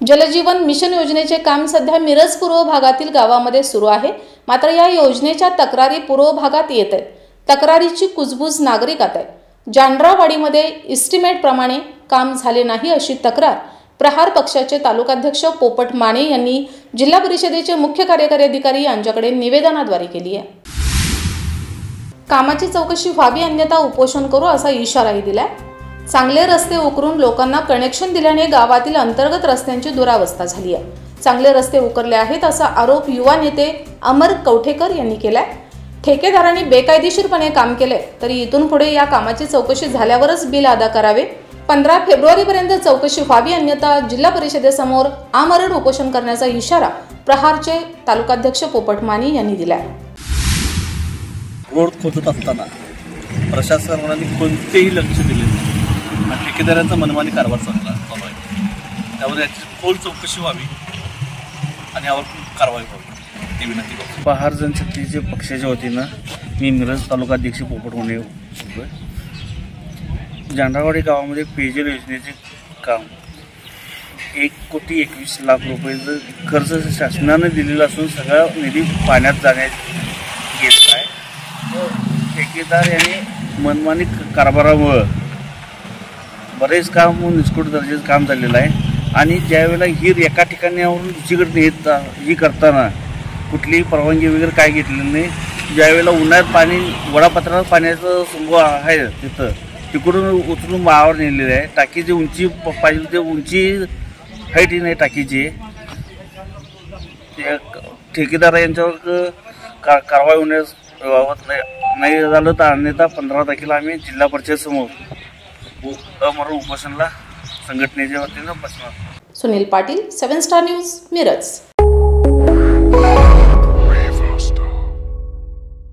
जलजीवन mission योजनेचे काम सध्या मिरज पूर्व भागातील गावामध्ये सुरू आहे। मात्र या योजनेच्या तक्रारी पूर्व भागात येत आहेत। तक्रारीची कुजबूज नागरिकात आहे। जानरावाडीमध्ये एस्टिमेट प्रमाणे काम झाले नाही अशी तक्रार प्रहार पक्षाचे तालुकाध्यक्ष पोपट माने यांनी जिल्हा परिषदेचे मुख्य कार्यकारी अधिकारी यांच्याकडे निवेदनाद्वारे केली आहे। कामाची चौकशी व्हावी अन्यथा उपोषण करू असा इशाराही दिलाय। चांगले रस्ते उकरून लोकांना कनेक्शन दिल्याने गावातील अंतर्गत रस्त्यांची दुरावस्था झाली आहे। चांगले रस्ते उकरले आहेत असा आरोप युवा नेते अमर कवठेकर यांनी केलाय। ठेकेदारांनी बेकायदेशीरपणे काम केले तरी इथून पुढे या कामाची चौकशी झाल्यावरच बिल अदा करावे। 15 फेब्रुवारीपर्यंत चौकशी व्हावी अन्यथा जिल्हा परिषदेसमोर आमरण उपोषण करण्याचा इशारा प्रहारचे तालुकाध्यक्ष पोपट माने यांनी दिलाय। रोड खोदत असताना प्रशासनाने कोणतेही लक्ष दिले नाही। ठेकेदारांचा मनमानी कारभार चालू आहे। त्यावर याची खोल चौकशी व्हावी आणि यावर कारवाई व्हावी ही विनंती करतो। प्रहार जनशक्तीचे पक्षाच्या वतीनं मी मिरज तालुकाध्यक्ष पोपट माने बोलतोय। जानरावाडी गावामध्ये पेयजल योजनेचे काम 1,21,00,000 रुपयाचं खर्च शासनाने दिलेला असून सगळा निधी पाण्यात जाण्यात गेला आहे। ठेकेदार यांनी मनमानी कारभारामुळे बरेच काम निष्कुट दर्जाचं काम झालेलं आहे आणि ज्यावेळेला ही एका ठिकाणावरून दुसरीकडे ही करताना कुठलीही परवानगी वगैरे काय घेतलेली नाही। ज्यावेळेला उन्हाळ्यात पाणी वडापात्रात पाण्याचं संभ आहे तिकडून उचलून माळावर नेलेलं आहे। टाकीची उंची पाहिजे ते उंची हाईट ही नाही टाकीची। ठेकेदार यांच्यावर कारवाई होण्यास नाही झालं तर अन्यथा 15 तारखेला आम्ही जिल्हा परिषद समोर अमरण उपोषणाला संघटनेच्या वतीनं बसणार। Sunil Patil, 7 star news, Miraj.